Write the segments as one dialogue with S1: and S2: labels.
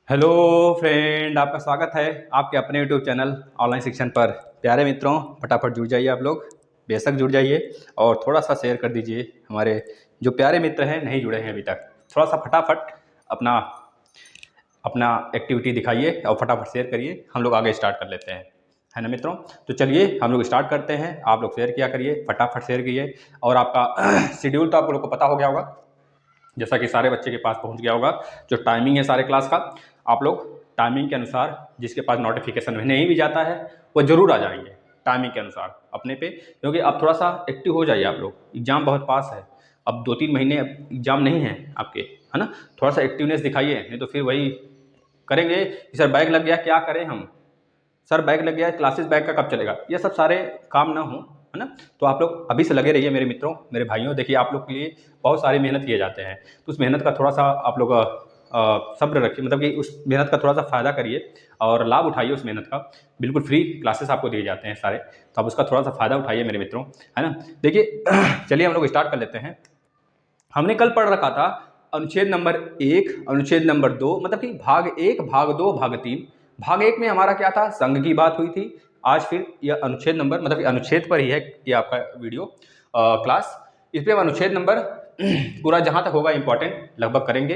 S1: Hello friend, आपका स्वागत है आपके अपने यूट्यूब चैनल ऑनलाइन शिक्षण पर। प्यारे मित्रों, फटाफट जुड़ जाइए, आप लोग बेशक जुड़ जाइए और थोड़ा सा शेयर कर दीजिए। हमारे जो प्यारे मित्र हैं नहीं जुड़े हैं अभी तक, थोड़ा सा फटाफट अपना अपना एक्टिविटी दिखाइए और फटाफट शेयर करिए। हम लोग आगे स्टार्ट कर लेते हैं, है ना मित्रों। तो चलिए हम लोग स्टार्ट करते हैं। आप लोग शेयर किया करिए, फटाफट शेयर कीजिए। और आपका शेड्यूल तो आप लोग को पता हो गया होगा, जैसा कि सारे बच्चे के पास पहुंच गया होगा। जो टाइमिंग है सारे क्लास का, आप लोग टाइमिंग के अनुसार, जिसके पास नोटिफिकेशन नहीं भी जाता है वो ज़रूर आ जाएंगे टाइमिंग के अनुसार अपने पे, क्योंकि अब थोड़ा सा एक्टिव हो जाइए। आप लोग एग्ज़ाम बहुत पास है, अब 2-3 महीने एग्ज़ाम नहीं है आपके, है ना। थोड़ा सा एक्टिवनेस दिखाइए, नहीं तो फिर वही करेंगे कि सर बैग लग गया, क्या करें हम, सर बैग लग गया, क्लासेस बैग का कब चलेगा। ये सब सारे काम ना हो, है ना। तो आप लोग अभी से लगे रहिए मेरे मित्रों, मेरे भाइयों। देखिए आप लोग के लिए बहुत सारी मेहनत किए जाते हैं, तो उस मेहनत का थोड़ा सा आप लोग सब्र रखिए, मतलब कि उस मेहनत का थोड़ा सा फ़ायदा करिए और लाभ उठाइए उस मेहनत का। बिल्कुल फ्री क्लासेस आपको दिए जाते हैं सारे, तो आप उसका थोड़ा सा फ़ायदा उठाइए मेरे मित्रों, है ना। देखिए चलिए हम लोग स्टार्ट कर लेते हैं। हमने कल पढ़ रखा था अनुच्छेद नंबर 1, अनुच्छेद नंबर 2, मतलब कि भाग 1, भाग 2, भाग 3। भाग 1 में हमारा क्या था, संघ की बात हुई थी। आज फिर यह अनुच्छेद नंबर, मतलब कि अनुच्छेद पर ही है ये आपका वीडियो क्लास। इस पर हम अनुच्छेद नंबर पूरा जहाँ तक होगा इंपॉर्टेंट लगभग करेंगे।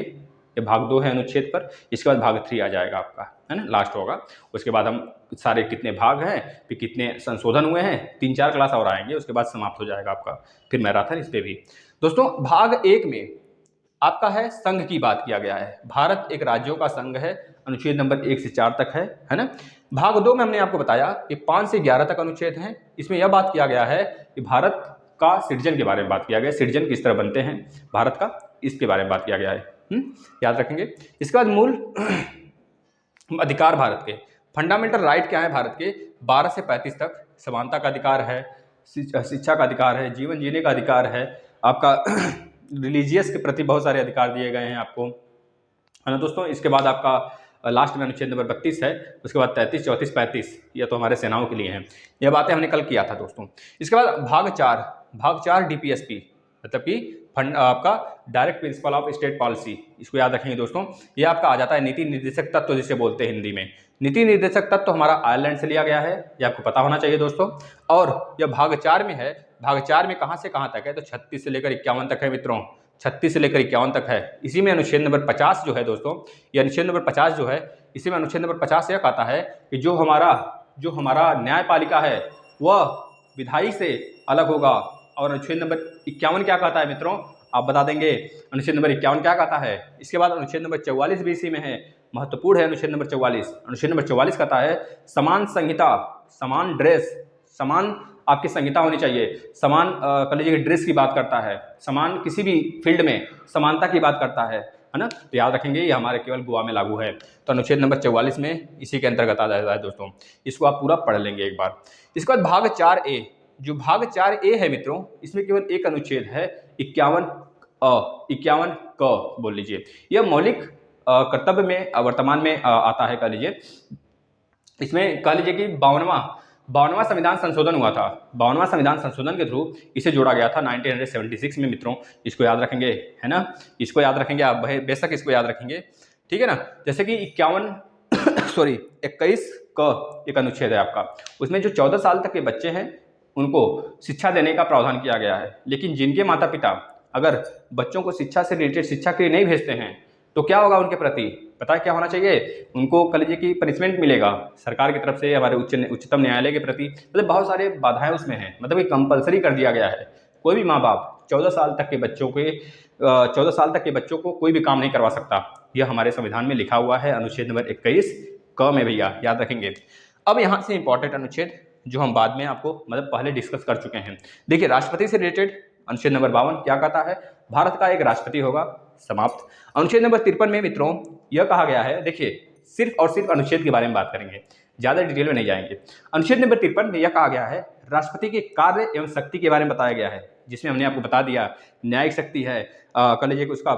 S1: ये भाग 2 है अनुच्छेद पर, इसके बाद भाग 3 आ जाएगा आपका, है ना, लास्ट होगा। उसके बाद हम सारे कितने भाग हैं, फिर कितने संशोधन हुए हैं, 3-4 क्लास और आएंगे, उसके बाद समाप्त हो जाएगा आपका फिर मैराथन इस पर भी। दोस्तों भाग 1 में आपका है संघ की बात किया गया है। भारत एक राज्यों का संघ है, अनुच्छेद नंबर 1 से 4 तक है ना। भाग 2 में हमने आपको बताया कि 5 से 11 तक अनुच्छेद हैं। इसमें यह बात किया गया है कि भारत का सृजन के बारे में बात किया गया है, सृजन किस तरह बनते हैं भारत का, इसके बारे में बात किया गया है। याद रखेंगे। इसके बाद मूल अधिकार भारत के, फंडामेंटल राइट क्या है भारत के, 12 से 35 तक। समानता का अधिकार है, शिक्षा का अधिकार है, जीवन जीने का अधिकार है, आपका रिलीजियस के प्रति बहुत सारे अधिकार दिए गए हैं आपको, है ना दोस्तों। इसके बाद आपका लास्ट में अनुच्छेद नंबर 32 है। उसके बाद 33, 34, 35 ये तो हमारे सेनाओं के लिए हैं। यह बातें हमने कल किया था दोस्तों। इसके बाद भाग 4 डीपीएसपी, मतलब कि फंड आपका direct principle of state policy, इसको याद रखेंगे दोस्तों। ये आपका आ जाता है नीति निर्देशक तत्व जिसे बोलते हैं हिंदी में। नीति निर्देशक तत्व हमारा आयरलैंड से लिया गया है, ये आपको पता होना चाहिए दोस्तों। और यह भाग 4 में है। भाग 4 में कहाँ से कहाँ तक है, तो 36 से लेकर 51 तक है मित्रों, 36 से लेकर 51 तक है। इसी में अनुच्छेद नंबर 50 जो है दोस्तों, ये अनुच्छेद नंबर 50 जो है, इसी में अनुच्छेद नंबर 50 यह कहता है कि जो हमारा न्यायपालिका है वह विधायी से अलग होगा। और अनुच्छेद नंबर 51 क्या कहता है मित्रों, आप बता देंगे। अनुच्छेद नंबर 51 क्या कहता है। इसके बाद अनुच्छेद नंबर 44 भी इसी में है, महत्वपूर्ण है अनुच्छेद नंबर 44। अनुच्छेद नंबर 44 कहता है समान संहिता, समान ड्रेस, समान आपकी संहिता होनी चाहिए। समान कह लीजिए ड्रेस की बात करता है, समान किसी भी फील्ड में समानता की बात करता है ना। तो याद रखेंगे ये हमारे केवल गोवा में लागू है। तो अनुच्छेद नंबर 44 में इसी के अंतर्गत आ जाता है दोस्तों। इसको आप पूरा पढ़ लेंगे एक बार। इसके बाद भाग 4A, जो भाग 4A है मित्रों, इसमें केवल एक अनुच्छेद है, 51 क बोल लीजिए। यह मौलिक कर्तव्य में वर्तमान में आता है, कह लीजिए। इसमें कह लीजिए कि 52वां संविधान संशोधन हुआ था। 52वां संविधान संशोधन के थ्रू इसे जोड़ा गया था 1976 में मित्रों। इसको याद रखेंगे, है ना, इसको याद रखेंगे आप, बेशक इसको याद रखेंगे, ठीक है ना। जैसे कि 21 का एक अनुच्छेद है आपका, उसमें जो 14 साल तक के बच्चे हैं उनको शिक्षा देने का प्रावधान किया गया है। लेकिन जिनके माता पिता अगर बच्चों को शिक्षा से रिलेटेड शिक्षा के लिए नहीं भेजते हैं तो क्या होगा उनके प्रति, पता है क्या होना चाहिए उनको, कह लीजिए कि पनिशमेंट मिलेगा सरकार की तरफ से, हमारे उच्चतम न्यायालय के प्रति। मतलब बहुत सारे बाधाएं उसमें हैं, मतलब कि कंपलसरी कर दिया गया है। कोई भी माँ बाप 14 साल तक के बच्चों को कोई भी काम नहीं करवा सकता। यह हमारे संविधान में लिखा हुआ है, अनुच्छेद नंबर 21 क में, भैया याद रखेंगे। अब यहाँ से इंपॉर्टेंट अनुच्छेद जो हम बाद में आपको मतलब पहले डिस्कस कर चुके हैं। देखिए राष्ट्रपति से रिलेटेड अनुच्छेद नंबर 52 क्या कहता है, भारत का एक राष्ट्रपति होगा, समाप्त। अनुच्छेद नंबर 53 में मित्रों यह कहा गया है, देखिए सिर्फ और सिर्फ अनुच्छेद के बारे में बात करेंगे, ज्यादा डिटेल में नहीं जाएंगे। अनुच्छेद नंबर 53 में यह कहा गया है राष्ट्रपति के कार्य एवं शक्ति के बारे में बताया गया है, जिसमें हमने आपको बता दिया न्यायिक शक्ति है, कह लीजिए कि उसका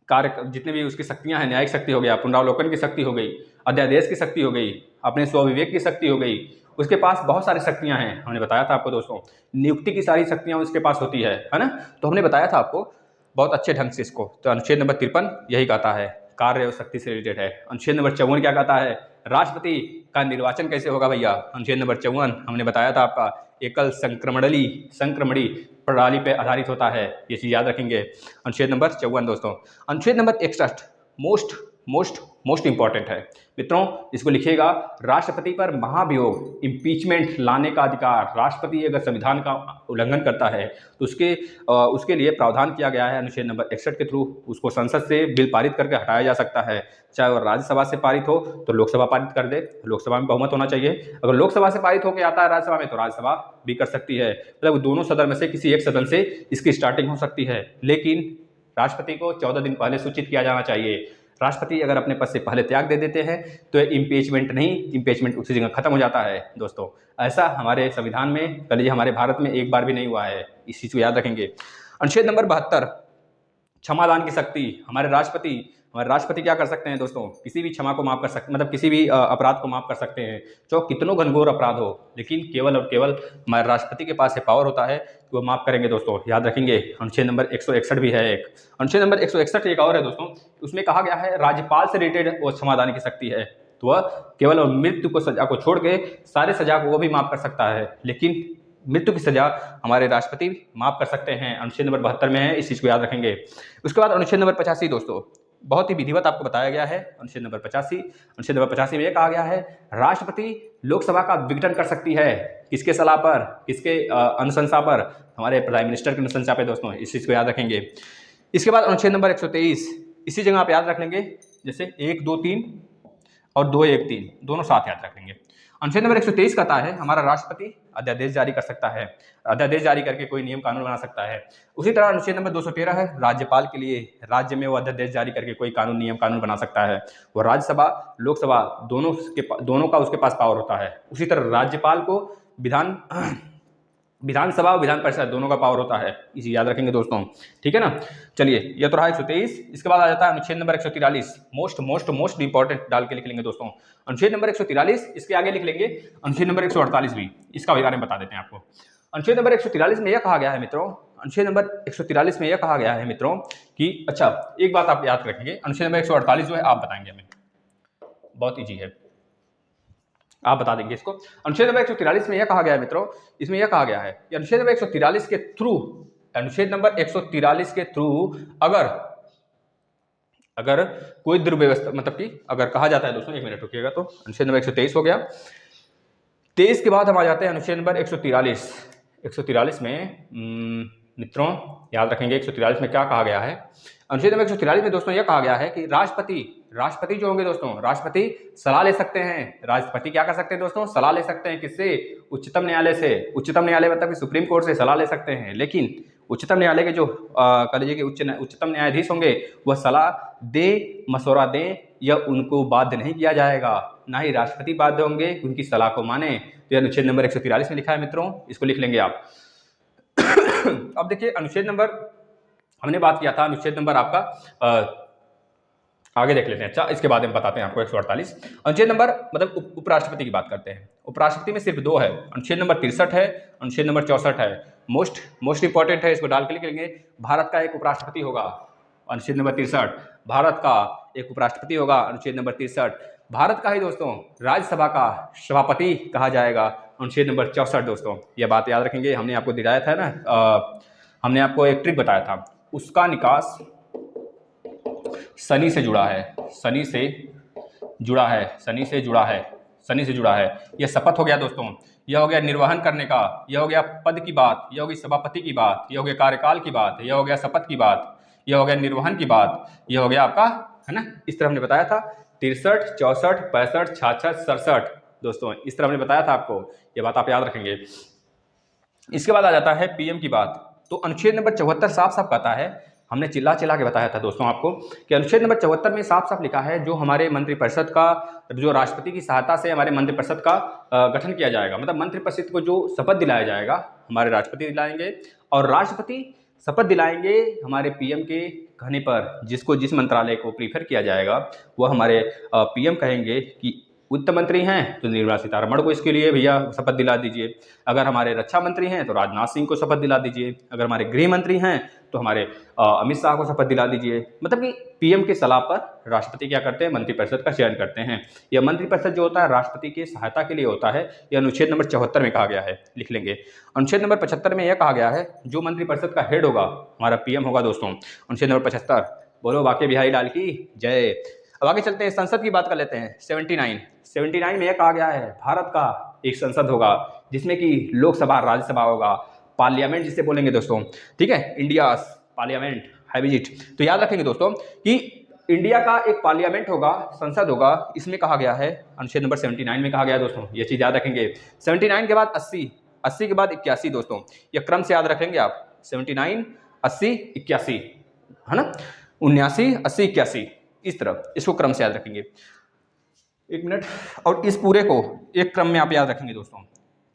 S1: कार्य जितने भी उसकी शक्तियां हैं, न्यायिक शक्ति हो गया, पुनरावलोकन की शक्ति हो गई, अध्यादेश की शक्ति हो गई, अपने स्वविवेक की शक्ति हो गई। उसके पास बहुत सारी शक्तियां हैं, हमने बताया था आपको दोस्तों। नियुक्ति की सारी शक्तियां उसके पास होती है ना। तो हमने बताया था आपको बहुत अच्छे ढंग से इसको। तो अनुच्छेद नंबर 53 यही कहता है कार्य और शक्ति से रिलेटेड है। अनुच्छेद नंबर 54 क्या कहता है, राष्ट्रपति का निर्वाचन कैसे होगा भैया। अनुच्छेद नंबर 54 हमने बताया था आपका एकल संक्रमणी प्रणाली पे आधारित होता है, ये चीज याद रखेंगे। अनुच्छेद नंबर 54 दोस्तों। अनुच्छेद नंबर 61 मोस्ट इंपॉर्टेंट है मित्रों, इसको लिखिएगा। राष्ट्रपति पर महाभियोग इम्पीचमेंट लाने का अधिकार, राष्ट्रपति अगर संविधान का उल्लंघन करता है तो उसके लिए प्रावधान किया गया है अनुच्छेद नंबर 61 के थ्रू। उसको संसद से बिल पारित करके हटाया जा सकता है, चाहे वो राज्यसभा से पारित हो तो लोकसभा पारित कर दे, लोकसभा में बहुमत होना चाहिए। अगर लोकसभा से पारित होकर आता है राज्यसभा में तो राज्यसभा भी कर सकती है, मतलब दोनों सदन में से किसी एक सदन से इसकी स्टार्टिंग हो सकती है। लेकिन राष्ट्रपति को 14 दिन पहले सूचित किया जाना चाहिए। राष्ट्रपति अगर अपने पद से पहले त्याग दे देते हैं तो इम्पीचमेंट नहीं, इम्पीचमेंट उसी जगह खत्म हो जाता है दोस्तों। ऐसा हमारे संविधान में, कह लीजिए हमारे भारत में एक बार भी नहीं हुआ है, इस चीज को याद रखेंगे। अनुच्छेद नंबर 72 क्षमादान की शक्ति। हमारे राष्ट्रपति क्या कर सकते हैं दोस्तों, किसी भी क्षमा को माफ कर सकते, मतलब किसी भी अपराध को माफ कर सकते हैं, चाहे कितनों घनघोर अपराध हो, लेकिन केवल और केवल हमारे राष्ट्रपति के पास ये पावर होता है कि वो माफ करेंगे दोस्तों, याद रखेंगे। अनुच्छेद नंबर 161 भी है एक। अनुच्छेद नंबर 161 एक और है दोस्तों, उसमें कहा गया है राज्यपाल से रिलेटेड वो क्षमादान की शक्ति है, तो वह केवल मृत्यु को सजा को छोड़ के सारे सजा को वो भी माफ कर सकता है, लेकिन मृत्यु की सजा हमारे राष्ट्रपति माफ कर सकते हैं। अनुच्छेद नंबर 72 में है, इस चीज को याद रखेंगे। उसके बाद अनुच्छेद नंबर 85 दोस्तों, बहुत ही विधिवत आपको बताया गया है। अनुच्छेद नंबर 85 में यह कहा गया है राष्ट्रपति लोकसभा का विघटन कर सकती है, किसके सलाह पर, किसके अनुशंसा पर, हमारे प्राइम मिनिस्टर की अनुशंसा पे दोस्तों, इस चीज को याद रखेंगे। इसके बाद अनुच्छेद नंबर 123, इसी जगह आप याद रख लेंगे, जैसे 1, 2, 3 और 2, 1, 3 दोनों साथ याद रख लेंगे। अनुच्छेद नंबर 123 कहता है हमारा राष्ट्रपति अध्यादेश जारी कर सकता है, अध्यादेश जारी करके कोई नियम कानून बना सकता है। उसी तरह अनुच्छेद नंबर 213 है राज्यपाल के लिए, राज्य में वो अध्यादेश जारी करके कोई नियम कानून बना सकता है। वो राज्यसभा लोकसभा दोनों का उसके पास पावर होता है। उसी तरह राज्यपाल को विधानसभा और विधान परिषद दोनों का पावर होता है, इसे याद रखेंगे दोस्तों, ठीक है ना। चलिए, यह तो रहा 123। इसके बाद आ जाता है अनुच्छेद नंबर 143, मोस्ट इंपॉर्टेंट डाल के लिख लेंगे दोस्तों। अनुच्छेद नंबर 143, इसके आगे लिख लेंगे अनुच्छेद नंबर 148 भी, इसका बारे में बता देते हैं आपको। अनुच्छेद नंबर 143 में यह कहा गया है मित्रों, अनुच्छेद नंबर 143 में यह कहा गया है मित्रों कि अच्छा, एक बात आप याद रखेंगे, अनुच्छेद नंबर 148 जो है आप बताएंगे हमें, बहुत ईजी है, आप बता देंगे इसको। अनुच्छेद नंबर 143 में यह कहा गया है मित्रों, इसमें यह कहा गया है कि अनुच्छेद नंबर 143 के थ्रू, अनुच्छेद नंबर 143 के थ्रू अगर कोई दुर्व्यवस्था, मतलब कि अगर कहा जाता है दोस्तों, 1 मिनट रुकिएगा, तो अनुच्छेद नंबर 123 हो गया। 23 के बाद हम आ जाते हैं अनुच्छेद नंबर 143। 143 में मित्रों याद रखेंगे 143 में क्या कहा गया है। अनुच्छेद नंबर 143 में दोस्तों यह कहा गया है कि राष्ट्रपति जो होंगे दोस्तों, राष्ट्रपति सलाह ले सकते हैं। राष्ट्रपति क्या कर सकते हैं दोस्तों, सलाह ले सकते हैं, किससे, उच्चतम न्यायालय से। उच्चतम न्यायालय मतलब कि सुप्रीम कोर्ट से सलाह ले सकते हैं, लेकिन उच्चतम न्यायालय के जो कह लीजिए कि उच्चतम न्यायाधीश होंगे वह सलाह दे, मशवरा दें, या उनको बाध्य नहीं किया जाएगा, ना ही राष्ट्रपति बाध्य होंगे उनकी सलाह को माने। तो यह अनुच्छेद नंबर 143 में लिखा है मित्रों, इसको लिख लेंगे आप। अब देखिए अनुच्छेद नंबर, हमने बात किया था अनुच्छेद नंबर आपका आगे देख लेते हैं। अच्छा, इसके बाद हम बताते हैं आपको 148 अनुच्छेद नंबर, मतलब उपराष्ट्रपति की बात करते हैं। उपराष्ट्रपति में सिर्फ 2 है, अनुच्छेद नंबर 63 है, अनुच्छेद नंबर 64 है। मोस्ट इंपॉर्टेंट है, इसको डाल के लिख लेंगे। भारत का एक उपराष्ट्रपति होगा, अनुच्छेद नंबर 63। भारत का एक उपराष्ट्रपति होगा, अनुच्छेद नंबर 63। भारत का ही दोस्तों राज्यसभा का सभापति कहा जाएगा, अनुच्छेद नंबर 64 दोस्तों। यह बात याद रखेंगे, हमने आपको दिलाया था ना, हमने आपको एक ट्रिक बताया था, उसका निकास शनि से जुड़ा है, शनि से जुड़ा है। यह शपथ हो गया दोस्तों, यह हो गया निर्वहन करने का, यह हो गया पद की बात, यह हो गई सभापति की बात, यह हो गया कार्यकाल की बात, यह हो गया शपथ की बात, यह हो गया निर्वहन की बात, यह हो गया आपका, है ना। इस तरह हमने बताया था 63, 64, 65, 66, 67 दोस्तों, इस तरह हमने बताया था आपको, ये बात आप याद रखेंगे। इसके बाद आ जाता है पीएम की बात। तो अनुच्छेद नंबर 74 साफ साफ कहता है, हमने चिल्ला के बताया था दोस्तों आपको कि अनुच्छेद नंबर 74 में साफ साफ लिखा है, जो हमारे मंत्रिपरिषद का, जो राष्ट्रपति की सहायता से हमारे मंत्रिपरिषद का गठन किया जाएगा, मतलब मंत्रिपरिषद को जो शपथ दिलाया जाएगा हमारे राष्ट्रपति दिलाएंगे, और राष्ट्रपति शपथ दिलाएंगे हमारे पीएम के कहने पर। जिस मंत्रालय को प्रीफर किया जाएगा वह हमारे पीएम कहेंगे कि वित्त मंत्री हैं तो निर्मला सीतारमण को इसके लिए भैया शपथ दिला दीजिए, अगर हमारे रक्षा मंत्री हैं तो राजनाथ सिंह को शपथ दिला दीजिए, अगर हमारे गृह मंत्री हैं तो हमारे अमित शाह को शपथ दिला दीजिए। मतलब कि पीएम की सलाह पर राष्ट्रपति क्या करते हैं, मंत्रिपरिषद का चयन करते हैं। यह मंत्रिपरिषद जो होता है राष्ट्रपति की सहायता के लिए होता है। यह अनुच्छेद नंबर 74 में कहा गया है, लिख लेंगे। अनुच्छेद नंबर 75 में यह कहा गया है जो मंत्रिपरिषद का हेड होगा हमारा पीएम होगा दोस्तों। अनुच्छेद नंबर 75, बोलो बाकी बिहारी लाल की जय। अब आगे चलते हैं, संसद की बात कर लेते हैं। 79 में यह कहा गया है भारत का एक संसद होगा जिसमें कि लोकसभा राज्यसभा होगा, पार्लियामेंट जिसे बोलेंगे दोस्तों, ठीक है, इंडिया पार्लियामेंट है विजिट। तो याद रखेंगे दोस्तों कि इंडिया का एक पार्लियामेंट होगा, संसद होगा, इसमें कहा गया है अनुच्छेद नंबर 79 में कहा गया है दोस्तों, ये चीज याद रखेंगे। 79 के बाद 80, 80 के बाद 81 दोस्तों, ये क्रम से याद रखेंगे आप, 79 80 81, है ना, 79 80 81, इस तरह इसको क्रम से याद रखेंगे। एक मिनट, और इस पूरे को एक क्रम में आप याद रखेंगे दोस्तों,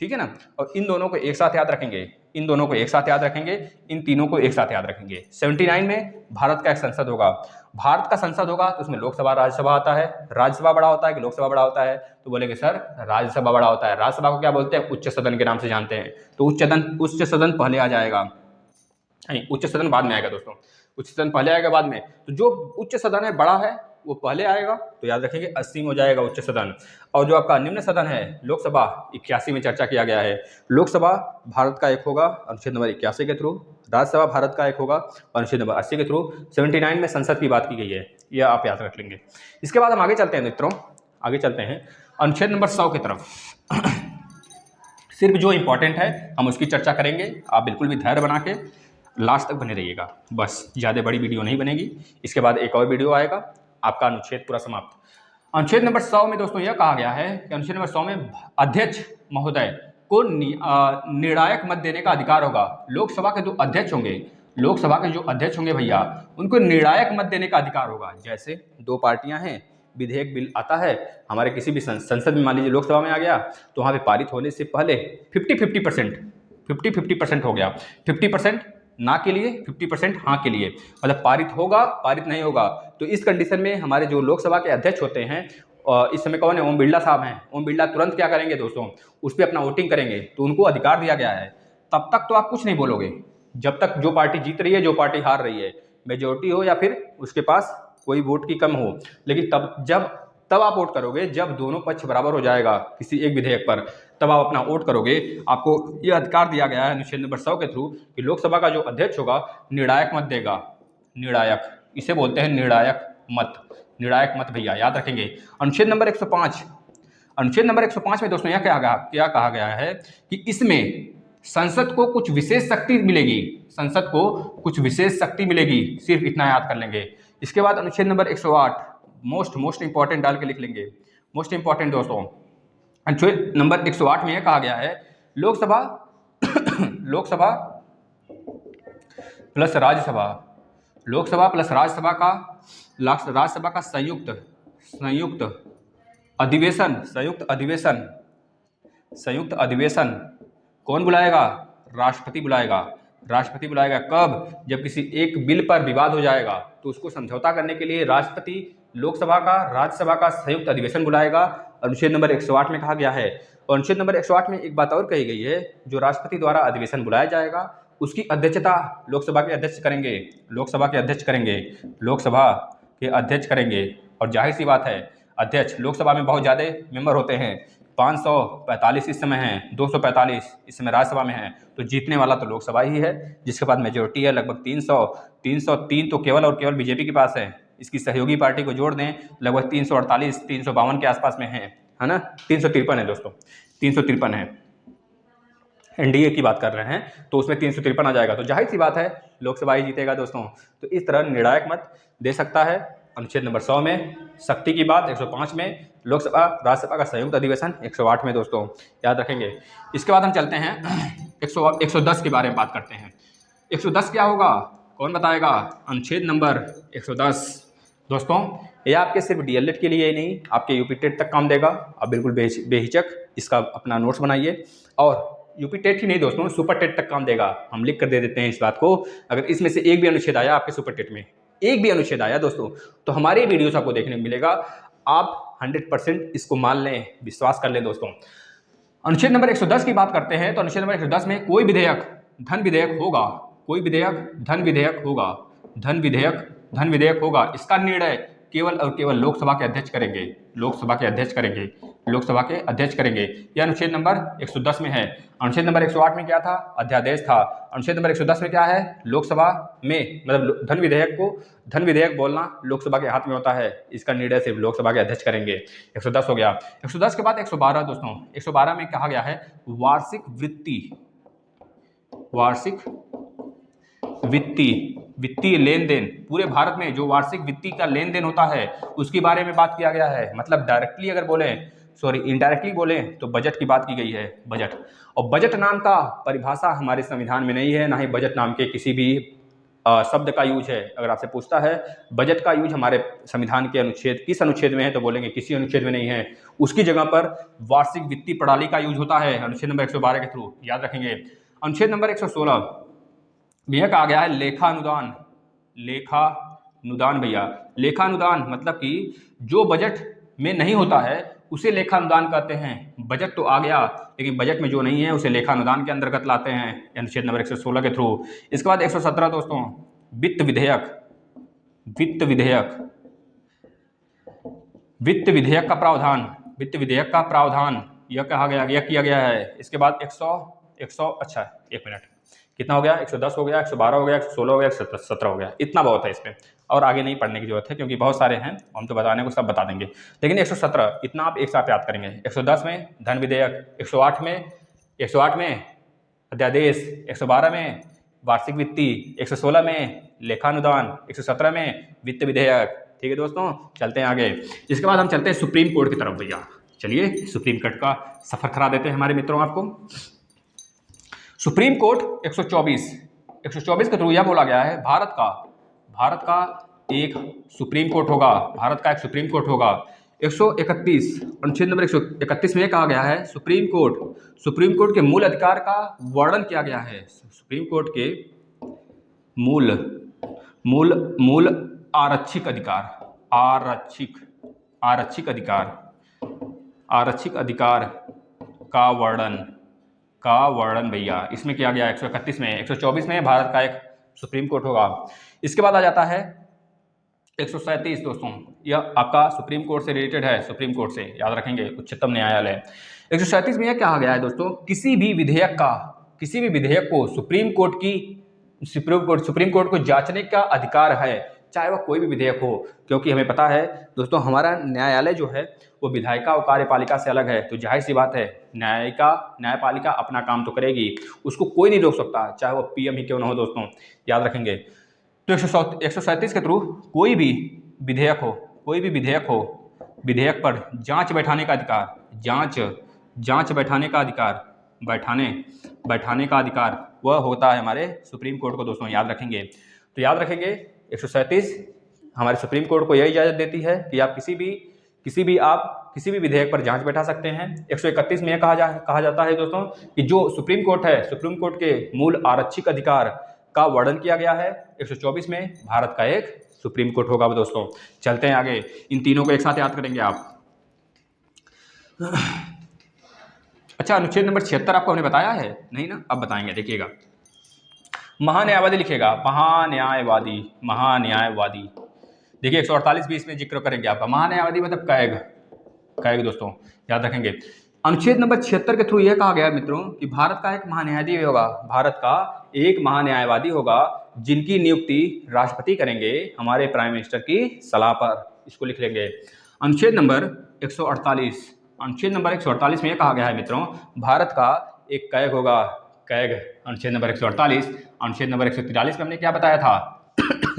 S1: ठीक है ना। और इन दोनों को एक साथ याद रखेंगे, इन दोनों को एक साथ याद रखेंगे, इन तीनों को एक साथ याद रखेंगे। 79 में भारत का एक संसद होगा, भारत का संसद होगा तो उसमें लोकसभा राज्यसभा आता है। राज्यसभा बड़ा होता है कि लोकसभा बड़ा होता है, तो बोलेंगे सर राज्यसभा बड़ा होता है। राज्यसभा को क्या बोलते हैं, उच्च सदन के नाम से जानते हैं। तो उच्च सदन पहले आ जाएगा, नहीं उच्च सदन बाद में आएगा दोस्तों, उच्च सदन पहले आएगा बाद में। तो जो उच्च सदन है बड़ा है वो पहले आएगा, तो याद रखेंगे 80 में हो जाएगा उच्च सदन। और जो आपका निम्न सदन है लोकसभा, 81 में चर्चा किया गया है। लोकसभा भारत का एक होगा अनुच्छेद नंबर 81 के थ्रू, राज्यसभा भारत का एक होगा अनुच्छेद नंबर 80 के थ्रू। 79 में संसद की बात की गई है, यह आप याद रख लेंगे। इसके बाद हम आगे चलते हैं मित्रों, आगे चलते हैं अनुच्छेद नंबर 100 की तरफ। सिर्फ जो इंपॉर्टेंट है हम उसकी चर्चा करेंगे, आप बिल्कुल भी धैर्य बना के लास्ट तक बने रहिएगा, बस ज़्यादा बड़ी वीडियो नहीं बनेगी। इसके बाद एक और वीडियो आएगा, आपका अनुच्छेद पूरा समाप्त। अनुच्छेद नंबर 100 में दोस्तों यह कहा गया है कि अनुच्छेद नंबर 100 में अध्यक्ष महोदय को निर्णायक मत देने का अधिकार होगा। लोकसभा के जो अध्यक्ष होंगे, लोकसभा के जो अध्यक्ष होंगे भैया, उनको निर्णायक मत देने का अधिकार होगा। जैसे दो पार्टियां हैं, विधेयक बिल आता है हमारे किसी भी संसद में, मान लीजिए लोकसभा में आ गया, तो वहाँ पे पारित होने से पहले 50-50% हो गया, 50% ना के लिए, 50% हाँ के लिए, मतलब पारित होगा पारित नहीं होगा। तो इस कंडीशन में हमारे जो लोकसभा के अध्यक्ष होते हैं, इस समय कौन है, ओम बिरला साहब हैं। ओम बिरला तुरंत क्या करेंगे दोस्तों, उस पर अपना वोटिंग करेंगे, तो उनको अधिकार दिया गया है। तब तक तो आप कुछ नहीं बोलोगे जब तक जो पार्टी जीत रही है, जो पार्टी हार रही है, मेजोरिटी हो या फिर उसके पास कोई वोट की कम हो। लेकिन तब आप वोट करोगे जब दोनों पक्ष बराबर हो जाएगा किसी एक विधेयक पर, तब आप अपना वोट करोगे। आपको यह अधिकार दिया गया है अनुच्छेद नंबर 100 के थ्रू कि लोकसभा का जो अध्यक्ष होगा निर्णायक मत देगा। निर्णायक, इसे बोलते हैं निर्णायक मत, निर्णायक मत भैया याद रखेंगे। अनुच्छेद नंबर 105, अनुच्छेद नंबर 105 में दोस्तों यह क्या कहा गया है कि इसमें संसद को कुछ विशेष शक्ति मिलेगी, संसद को कुछ विशेष शक्ति मिलेगी, सिर्फ इतना याद कर लेंगे। इसके बाद अनुच्छेद नंबर 108 मोस्ट इंपॉर्टेंट डाल के लिख लेंगे, मोस्ट इंपॉर्टेंट दोस्तों। अनुच्छेद नंबर 108 में यह कहा गया है लोकसभा लोकसभा प्लस राज्यसभा, लोकसभा प्लस राज्यसभा का संयुक्त अधिवेशन कौन बुलाएगा, राष्ट्रपति बुलाएगा। राष्ट्रपति बुलाएगा कब, जब किसी एक बिल पर विवाद हो जाएगा तो उसको समझौता करने के लिए राष्ट्रपति लोकसभा का राज्यसभा का संयुक्त अधिवेशन बुलाएगा। अनुच्छेद नंबर 108 में कहा गया है। और अनुच्छेद नंबर 108 में एक बात और कही गई है, जो राष्ट्रपति द्वारा अधिवेशन बुलाया जाएगा उसकी अध्यक्षता लोकसभा के अध्यक्ष करेंगे, लोकसभा के अध्यक्ष करेंगे, लोकसभा के अध्यक्ष करेंगे। और जाहिर सी बात है अध्यक्ष, लोकसभा में बहुत ज़्यादा मेंबर होते हैं, 545 इस समय हैं, 245 इस समय राज्यसभा में हैं, तो जीतने वाला तो लोकसभा ही है, जिसके बाद मेजोरिटी है लगभग 303 तो केवल और केवल बीजेपी के पास है। इसकी सहयोगी पार्टी को जोड़ दें लगभग 348 352 के आसपास में है ना, 353 है दोस्तों, 353 है। एनडीए की बात कर रहे हैं तो उसमें 353 आ जाएगा, तो जाहिर सी बात है लोकसभा ही जीतेगा दोस्तों। तो इस तरह निर्णायक मत दे सकता है अनुच्छेद नंबर 100 में, शक्ति की बात 105 में, लोकसभा राज्यसभा का संयुक्त अधिवेशन 108 में दोस्तों, याद रखेंगे। इसके बाद हम चलते हैं 110 के बारे में बात करते हैं। 110 क्या होगा, कौन बताएगा, अनुच्छेद नंबर 110 दोस्तों, ये आपके सिर्फ डीएलएड के लिए ही नहीं, आपके यूपी टेट तक काम देगा। आप बिल्कुल बेहिचक इसका अपना नोट्स बनाइए, और यूपी टेट ही नहीं दोस्तों, सुपर टेट तक काम देगा। हम लिख कर दे देते हैं इस बात को, अगर इसमें से एक भी अनुच्छेद आया आपके सुपर टेट में, एक भी अनुच्छेद आया दोस्तों, तो हमारे वीडियोस आपको देखने को मिलेगा। आप 100% इसको मान लें, विश्वास कर लें दोस्तों। अनुच्छेद नंबर 110 की बात करते हैं तो अनुच्छेद नंबर 110 में कोई विधेयक, धन विधेयक होगा, कोई विधेयक धन विधेयक होगा, इसका निर्णय केवल और केवल लोकसभा के अध्यक्ष करेंगे, यह अनुच्छेद नंबर 110 में है। अनुच्छेद नंबर 108 में क्या था? अध्यादेश था। अनुच्छेद नंबर 110 में क्या है? लोकसभा में, मतलब धन विधेयक बोलना लोकसभा के हाथ में होता है, इसका निर्णय सिर्फ लोकसभा के अध्यक्ष करेंगे। 110 हो गया। 110 के बाद 112 दोस्तों, 112 में कहा गया है वार्षिक वित्तीय लेन देन, पूरे भारत में जो वार्षिक वित्तीय का लेन देन होता है उसके बारे में बात किया गया है। मतलब डायरेक्टली अगर बोलें, इनडायरेक्टली बोलें तो बजट की बात की गई है, बजट। और बजट नाम का परिभाषा हमारे संविधान में नहीं है, ना ही बजट नाम के किसी भी शब्द का यूज है। अगर आपसे पूछता है बजट का यूज हमारे संविधान के किस अनुच्छेद में है, तो बोलेंगे किसी अनुच्छेद में नहीं है। उसकी जगह पर वार्षिक वित्तीय प्रणाली का यूज होता है अनुच्छेद नंबर 112 के थ्रू, याद रखेंगे। अनुच्छेद नंबर 116 में कहा गया है लेखानुदान भैया। लेखानुदान मतलब कि जो बजट में नहीं होता है उसे लेखानुदान कहते हैं। बजट तो आ गया लेकिन बजट में जो नहीं है उसे लेखानुदान के अंतर्गत लाते हैं अनुच्छेद नंबर 116 के थ्रू। इसके बाद 117 दोस्तों, वित्त विधेयक का प्रावधान यह किया गया है। इसके बाद 1 मिनट, कितना हो गया? 110 हो गया, 112 हो गया, 116 हो गया, 117 हो गया। इतना बहुत है इसमें, और आगे नहीं पढ़ने की जरूरत है क्योंकि बहुत सारे हैं, हम तो बताने को सब बता देंगे। लेकिन 117 इतना आप एक साथ याद करेंगे। 110 में धन विधेयक, 108 में अध्यादेश, 112 में वार्षिक वित्तीय, 116 में लेखानुदान, 117 में वित्त विधेयक। ठीक है दोस्तों, चलते हैं आगे। इसके बाद हम चलते हैं सुप्रीम कोर्ट की तरफ भैया। चलिए सुप्रीम कोर्ट का सफर करा देते हैं हमारे मित्रों आपको। सुप्रीम कोर्ट 124 के थ्रू यह बोला गया है भारत का एक सुप्रीम कोर्ट होगा, 131 अनुच्छेद नंबर 131 में कहा गया है सुप्रीम कोर्ट के मूल अधिकार का वर्णन किया गया है। सुप्रीम कोर्ट के मूल आरक्षिक अधिकार का वर्णन भैया इसमें किया गया 131 में। 124 में भारत का एक सुप्रीम कोर्ट होगा। इसके बाद आ जाता है 137 दोस्तों, यह आपका सुप्रीम कोर्ट से रिलेटेड है, सुप्रीम कोर्ट से याद रखेंगे, उच्चतम न्यायालय। 137 में यह कहा गया है दोस्तों, किसी भी विधेयक को सुप्रीम कोर्ट को जांचने का अधिकार है, चाहे वह कोई भी विधेयक हो। क्योंकि हमें पता है दोस्तों हमारा न्यायालय जो है वो विधायिका और कार्यपालिका से अलग है, तो जाहिर सी बात है न्यायपालिका अपना काम तो करेगी, उसको कोई नहीं रोक सकता, चाहे वो पीएम ही क्यों ना हो दोस्तों, याद रखेंगे। तो 137 के थ्रू कोई भी विधेयक हो, विधेयक पर जांच बैठाने का अधिकार वह होता है हमारे सुप्रीम कोर्ट को दोस्तों, याद रखेंगे। तो याद रखेंगे 137 हमारे सुप्रीम कोर्ट को यही इजाज़त देती है कि आप किसी भी विधेयक पर जांच बैठा सकते हैं। 131 में यह कहा जाता है दोस्तों कि जो सुप्रीम कोर्ट के मूल आरक्षिक अधिकार का वर्णन किया गया है। 124 में भारत का एक सुप्रीम कोर्ट होगा दोस्तों। चलते हैं आगे, इन तीनों को एक साथ याद करेंगे आप। अच्छा, अनुच्छेद नंबर 76 आपको हमने बताया है नहीं ना? अब बताएंगे, देखिएगा। महान्यायवादी लिखेगा, महान्यायवादी। देखिए 148 में जिक्र करेंगे आपका महान्यायवादी मतलब कैग दोस्तों, याद रखेंगे। अनुच्छेद नंबर 76 के थ्रू यह कहा गया मित्रों कि भारत का एक महान्यायवादी होगा जिनकी नियुक्ति राष्ट्रपति करेंगे हमारे प्राइम मिनिस्टर की सलाह पर। इसको लिख लेंगे। अनुच्छेद नंबर 148 में यह कहा गया है मित्रों, भारत का एक कैग होगा, अनुच्छेद नंबर 148। अनुच्छेद नंबर 143 में हमने क्या बताया था?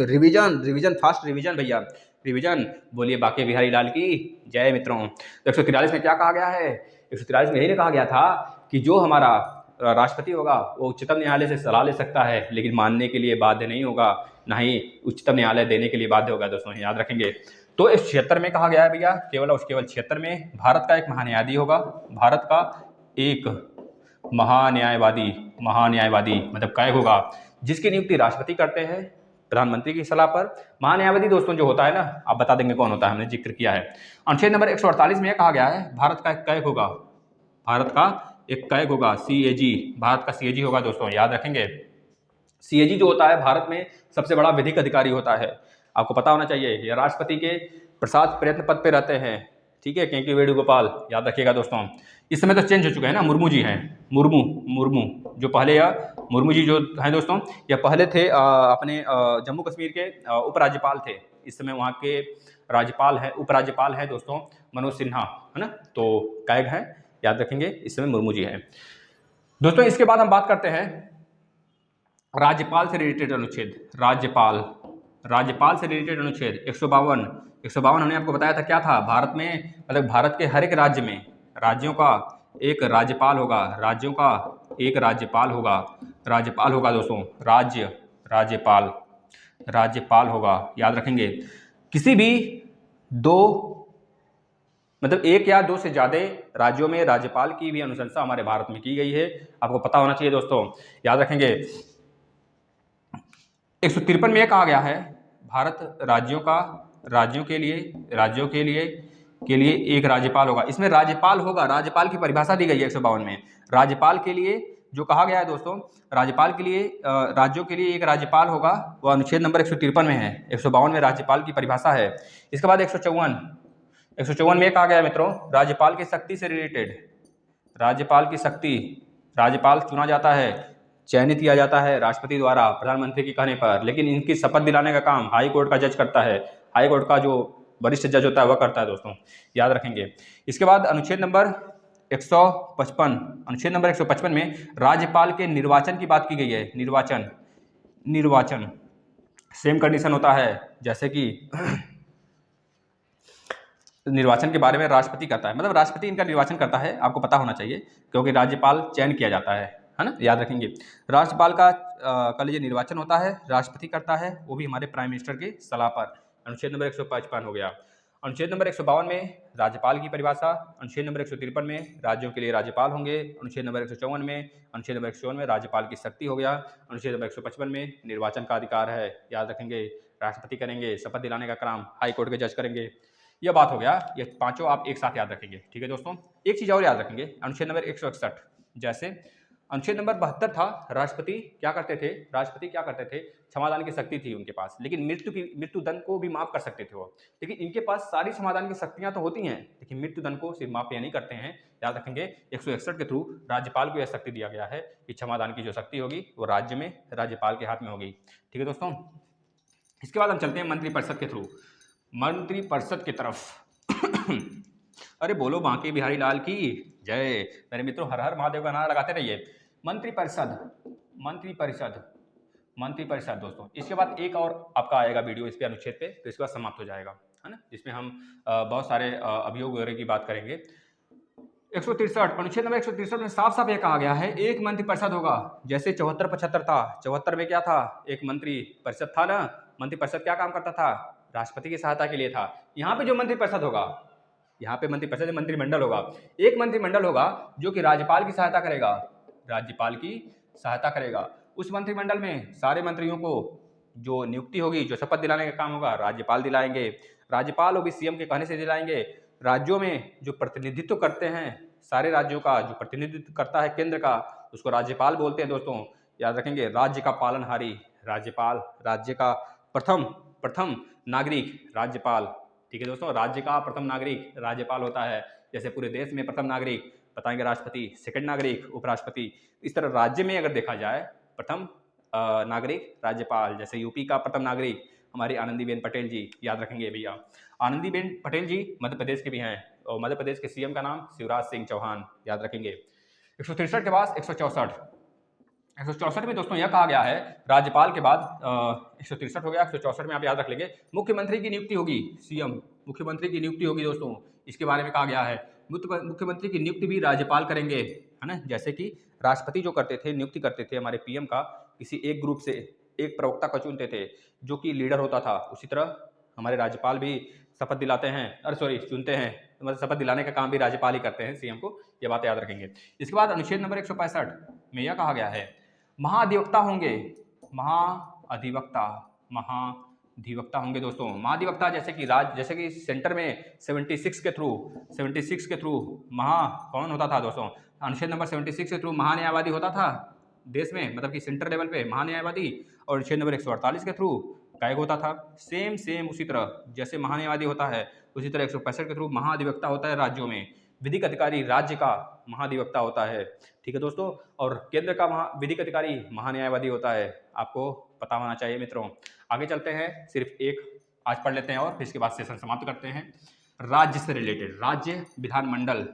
S1: रिवीजन फास्ट रिवीजन भैया, रिवीजन बोलिए बाकी बिहारी लाल की जय मित्रों। तो 143 में क्या कहा गया है? 143 में यही कहा गया था कि जो हमारा राष्ट्रपति होगा वो उच्चतम न्यायालय से सलाह ले सकता है, लेकिन मानने के लिए बाध्य नहीं होगा, ना ही उच्चतम न्यायालय देने के लिए बाध्य होगा दोस्तों, याद रखेंगे। तो इस 76 में कहा गया है भैया, केवल 76 में भारत का एक महान्यायाधीश होगा, भारत का एक महान्यायवादी मतलब कैग होगा, जिसकी नियुक्ति राष्ट्रपति करते हैं प्रधानमंत्री की सलाह पर। महान्यायवादी दोस्तों जो होता है ना, आप बता देंगे कौन होता है, हमने जिक्र किया है। अनुच्छेद नंबर 148 में यह कहा गया है भारत का एक कैग होगा, CAG, भारत का CAG होगा दोस्तों, याद रखेंगे। सीएजी जो होता है भारत में सबसे बड़ा विधिक अधिकारी होता है, आपको पता होना चाहिए। ये राष्ट्रपति के प्रसाद प्रयत्न पद पे रहते हैं, ठीक है, क्योंकि वेणुगोपाल, याद रखिएगा दोस्तों। इस समय तो चेंज हो चुका है ना, मुर्मू जी हैं, मुर्मू मुर्मू जो पहले, या मुर्मू जी जो हैं दोस्तों, या पहले थे अपने जम्मू कश्मीर के उपराज्यपाल थे। इस समय वहाँ के राज्यपाल है, उपराज्यपाल है दोस्तों मनोज सिन्हा, है ना, तो कैग है, याद रखेंगे। इस समय मुर्मू जी हैं दोस्तों। इसके बाद हम बात करते हैं राज्यपाल से रिलेटेड अनुच्छेद। राज्यपाल से रिलेटेड अनुच्छेद 152 हमने आपको बताया था क्या था। भारत में, मतलब भारत के हर एक राज्य में राज्यों का एक राज्यपाल होगा, राज्यों का एक राज्यपाल होगा दोस्तों, राज्यपाल होगा, याद रखेंगे। किसी भी दो, मतलब एक या दो से ज्यादा राज्यों में राज्यपाल की भी अनुशंसा हमारे भारत में की गई है, आपको पता होना चाहिए दोस्तों, याद रखेंगे। 153 में कहा गया है भारत राज्यों के लिए एक राज्यपाल होगा। इसमें राज्यपाल होगा, राज्यपाल की परिभाषा दी गई है 152 में। राज्यपाल के लिए जो कहा गया है दोस्तों, राज्यपाल के लिए राज्यों के लिए एक राज्यपाल होगा, वह अनुच्छेद नंबर 153 में है। 152 में राज्यपाल की परिभाषा है। इसके बाद 154 में कहा गया है मित्रों, राज्यपाल की शक्ति से रिलेटेड, राज्यपाल चुना जाता है, चयनित किया जाता है राष्ट्रपति द्वारा प्रधानमंत्री के कहने पर, लेकिन इनकी शपथ दिलाने का काम हाई कोर्ट का जज करता है। हाई कोर्ट का जो वरिष्ठ जज होता है वह करता है दोस्तों, याद रखेंगे। इसके बाद अनुच्छेद नंबर 155 में राज्यपाल के निर्वाचन की बात की गई है। निर्वाचन सेम कंडीशन होता है जैसे कि निर्वाचन के बारे में राष्ट्रपति करता है, मतलब राष्ट्रपति इनका निर्वाचन करता है, आपको पता होना चाहिए, क्योंकि राज्यपाल चयन किया जाता है ना, याद रखेंगे। राज्यपाल का कल ये निर्वाचन होता है, राष्ट्रपति करता है, वो भी हमारे प्राइम मिनिस्टर की सलाह पर। अनुच्छेद नंबर 155 हो गया। अनुच्छेद नंबर 152 में राज्यपाल की परिभाषा, अनुच्छेद नंबर 153 में राज्यों के लिए राज्यपाल होंगे, अनुच्छेद नंबर 154 में राज्यपाल की शक्ति हो गया, अनुच्छेद नंबर 155 में निर्वाचन का अधिकार है, याद रखेंगे। राष्ट्रपति करेंगे, शपथ दिलाने का काम हाई कोर्ट के जज करेंगे। यह बात हो गया, ये पांचों आप एक साथ याद रखेंगे, ठीक है दोस्तों। एक चीज और याद रखेंगे, अनुच्छेद नंबर 161, जैसे अनुच्छेद नंबर 72 था, राष्ट्रपति क्या करते थे, क्षमादान की शक्ति थी उनके पास, लेकिन मृत्यु दंड को भी माफ कर सकते थे वो। लेकिन इनके पास सारी क्षमादान की शक्तियां तो होती हैं, लेकिन मृत्यु दंड को सिर्फ माफ नहीं करते हैं, याद रखेंगे। 161 के थ्रू राज्यपाल को यह शक्ति दिया गया है कि क्षमादान की जो शक्ति होगी वो राज्य में राज्यपाल के हाथ में होगी, ठीक है दोस्तों। इसके बाद हम चलते हैं मंत्रिपरिषद के थ्रू, मंत्रिपरिषद की तरफ। अरे बोलो बांके बिहारी लाल की जय। मेरे मित्रों, हर हर महादेव का नारा लगाते रहिए। मंत्रिपरिषद दोस्तों। इसके बाद एक और आपका आएगा वीडियो इस पे अनुच्छेद पे, तो इसके बाद समाप्त हो जाएगा, है ना, जिसमें हम बहुत सारे अभियोग वगैरह की बात करेंगे। 163 अनुच्छेद नंबर 163 में साफ साफ ये कहा गया है एक मंत्रिपरिषद होगा। जैसे 74-75 था, 74 में क्या था, एक मंत्रिपरिषद था ना। मंत्रिपरिषद क्या काम करता था, राष्ट्रपति की सहायता के लिए था। यहाँ पे जो मंत्रिपरिषद होगा, यहाँ पे मंत्रिपरिषद मंत्रिमंडल होगा, एक मंत्रिमंडल होगा जो कि राज्यपाल की सहायता करेगा। उस मंत्रिमंडल में सारे मंत्रियों को जो नियुक्ति होगी, जो शपथ दिलाने का काम होगा, राज्यपाल दिलाएंगे। राज्यपाल वो भी सीएम के कहने से दिलाएंगे। राज्यों में जो प्रतिनिधित्व करते हैं, सारे राज्यों का जो प्रतिनिधित्व करता है केंद्र का, उसको राज्यपाल बोलते हैं दोस्तों, याद रखेंगे। राज्य का पालनहारी राज्यपाल, राज्य का प्रथम नागरिक राज्यपाल, ठीक है दोस्तों। राज्य का प्रथम नागरिक राज्यपाल होता है। जैसे पूरे देश में प्रथम नागरिक बताएंगे राष्ट्रपति, सेकंड नागरिक उपराष्ट्रपति। इस तरह राज्य में अगर देखा जाए, प्रथम नागरिक राज्यपाल। जैसे यूपी का प्रथम नागरिक हमारी आनंदीबेन पटेल जी, याद रखेंगे भैया। आनंदीबेन पटेल जी मध्य प्रदेश के भी हैं, और मध्य प्रदेश के सीएम का नाम शिवराज सिंह चौहान, याद रखेंगे। 163 के बाद 164 में दोस्तों यह कहा गया है, राज्यपाल के बाद 163 हो गया, 164 में आप याद रख लेंगे, मुख्यमंत्री की नियुक्ति होगी। सीएम मुख्यमंत्री की नियुक्ति होगी दोस्तों, इसके बारे में कहा गया है। मुख्यमंत्री की नियुक्ति भी राज्यपाल करेंगे, है ना। जैसे कि राष्ट्रपति जो करते थे, नियुक्ति करते थे हमारे पीएम का, किसी एक ग्रुप से एक प्रवक्ता को चुनते थे जो कि लीडर होता था, उसी तरह हमारे राज्यपाल भी शपथ दिलाते हैं, चुनते हैं, मतलब शपथ दिलाने का काम भी राज्यपाल ही करते हैं सीएम को, ये बात याद रखेंगे। इसके बाद अनुच्छेद नंबर 165 में यह कहा गया है, महाधिवक्ता होंगे दोस्तों। महाधिवक्ता जैसे कि सेंटर में 76 के थ्रू कौन होता था दोस्तों, अनुच्छेद नंबर 76 के थ्रू महान्यायवादी होता था देश में, मतलब कि सेंटर लेवल पे महान्यायवादी, और अनुच्छेद नंबर 148 के थ्रू काय होता था सेम उसी तरह जैसे महान्यायवादी होता है उसी तरह 165 के थ्रू महाधिवक्ता होता है राज्यों में। विधिक अधिकारी राज्य का महाधिवक्ता होता है, ठीक है दोस्तों। और केंद्र का विधिक अधिकारी महान्यायवादी होता है, आपको पता होना चाहिए मित्रों। आगे चलते हैं, सिर्फ एक आज पढ़ लेते हैं और फिर इसके बाद सेशन समाप्त करते हैं। राज्य से रिलेटेड, राज्य विधानमंडल,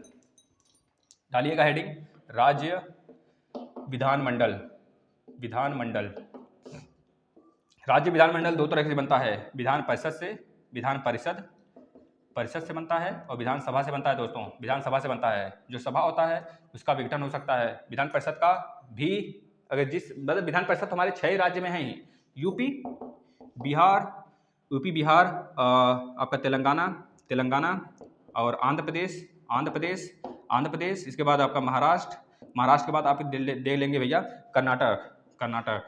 S1: डालिएगा हेडिंग राज्य विधानमंडल। विधानमंडल, राज्य विधानमंडल दो तरह से बनता है, विधान परिषद से, विधान परिषद से बनता है और विधानसभा से बनता है दोस्तों। विधानसभा से बनता है, जो सभा होता है उसका विघटन हो सकता है। विधान परिषद का भी अगर मतलब विधान परिषद हमारे 6 राज्य में है ही, यूपी बिहार, आपका तेलंगाना और आंध्र प्रदेश, इसके बाद आपका महाराष्ट्र के बाद आप देख लेंगे भैया कर्नाटक।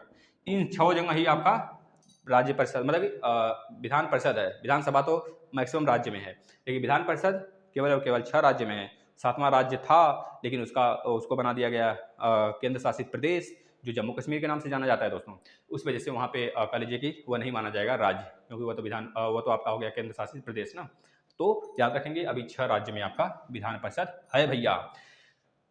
S1: इन 6 जगह ही आपका राज्य परिषद मतलब विधान परिषद है। विधानसभा तो मैक्सिमम राज्य में है, लेकिन विधान परिषद केवल और केवल 6 राज्य में है। 7वां राज्य था लेकिन उसको बना दिया गया केंद्र शासित प्रदेश, जो जम्मू कश्मीर के नाम से जाना जाता है दोस्तों। उस वजह से वहाँ पे कह लीजिए कि वह नहीं माना जाएगा राज्य, क्योंकि वो तो आपका हो गया केंद्र शासित प्रदेश ना। तो याद रखेंगे अभी 6 राज्य में आपका विधान परिषद है भैया।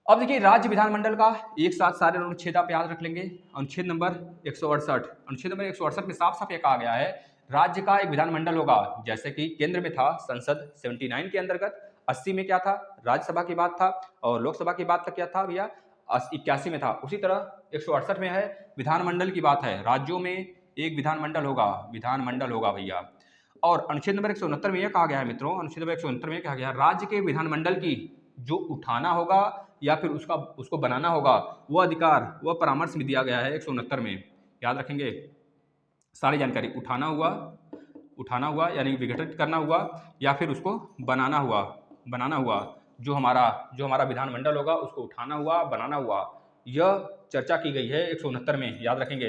S1: अब देखिए राज्य विधानमंडल का एक साथ सारे अनुच्छेद आप याद रख लेंगे। अनुच्छेद नंबर 168 में साफ साफ ये कहा गया है राज्य का एक विधानमंडल होगा, जैसे कि केंद्र में था संसद 79 के अंतर्गत, 80 में क्या था राज्यसभा की बात था, और लोकसभा की बात का क्या था भैया 81 में था। उसी तरह 168 में है विधानमंडल की बात है, राज्यों में एक विधानमंडल होगा भैया। और अनुच्छेद नंबर 169 में यह कहा गया है मित्रों, अनुच्छेद नंबर 169 में कहा गया राज्य के विधानमंडल की जो उठाना होगा या फिर उसको बनाना होगा वह अधिकार वह परामर्श में दिया गया है 169 में। याद रखेंगे सारी जानकारी, उठाना हुआ यानी विघटित करना हुआ या फिर उसको बनाना हुआ जो हमारा विधानमंडल होगा उसको उठाना हुआ बनाना हुआ, यह चर्चा की गई है 169 में। याद रखेंगे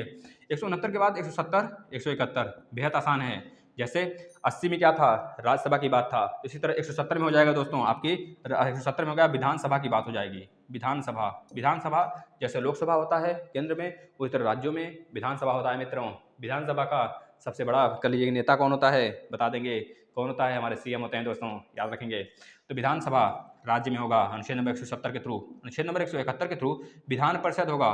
S1: 169 के बाद 170 171 बेहद आसान है। जैसे 80 में क्या था राज्यसभा की बात था, इसी तरह 170 में हो जाएगा दोस्तों आपकी 170 में हो गया विधानसभा की बात हो जाएगी। विधानसभा जैसे लोकसभा होता है केंद्र में, उसी तरह राज्यों में विधानसभा होता है मित्रों। विधानसभा का सबसे बड़ा कर लीजिए नेता कौन होता है, बता देंगे कौन होता है, हमारे सीएम होते हैं दोस्तों, याद रखेंगे। तो विधानसभा राज्य में होगा अनुच्छेद नंबर 170 के थ्रू। अनुच्छेद नंबर 171 के थ्रू विधान परिषद होगा।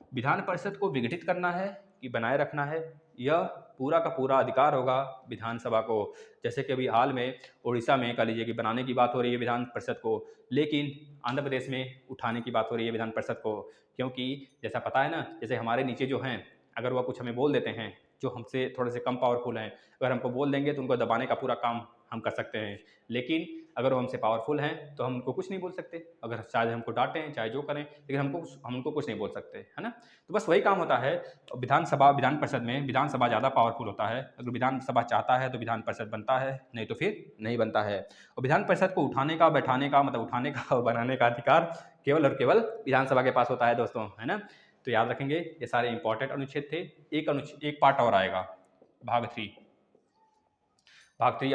S1: विधान परिषद को विघटित करना है कि बनाए रखना है, यह पूरा का पूरा अधिकार होगा विधानसभा को। जैसे कि अभी हाल में उड़ीसा में कह लीजिए कि बनाने की बात हो रही है विधान परिषद को, लेकिन आंध्र प्रदेश में उठाने की बात हो रही है विधान परिषद को। क्योंकि जैसा पता है ना, जैसे हमारे नीचे जो हैं अगर वह कुछ हमें बोल देते हैं जो हमसे थोड़े से कम पावरफुल हैं, अगर हमको बोल देंगे तो उनको दबाने का पूरा काम हम कर सकते हैं। लेकिन अगर वो हमसे पावरफुल हैं तो हम उनको कुछ नहीं बोल सकते, अगर चाहे हमको डांटें चाहे जो करें, लेकिन हम उनको कुछ नहीं बोल सकते, है ना। तो बस वही काम होता है विधान परिषद में। विधानसभा ज़्यादा पावरफुल होता है, अगर विधानसभा चाहता है तो विधान परिषद बनता है, नहीं तो फिर नहीं बनता है। और विधान परिषद को उठाने का बैठाने का मतलब उठाने का और बनाने का अधिकार केवल और केवल विधानसभा के पास होता है दोस्तों, है ना। तो याद रखेंगे ये सारे इंपॉर्टेंट अनुच्छेद थे। एक पार्ट और आएगा, भाग 3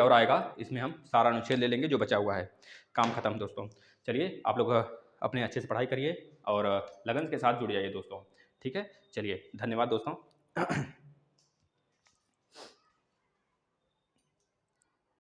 S1: और आएगा, इसमें हम सारा अनुच्छेद ले लेंगे जो बचा हुआ है। काम खत्म दोस्तों। चलिए आप लोग अपने अच्छे से पढ़ाई करिए और लगन के साथ जुड़ जाइए दोस्तों, ठीक है। चलिए धन्यवाद दोस्तों।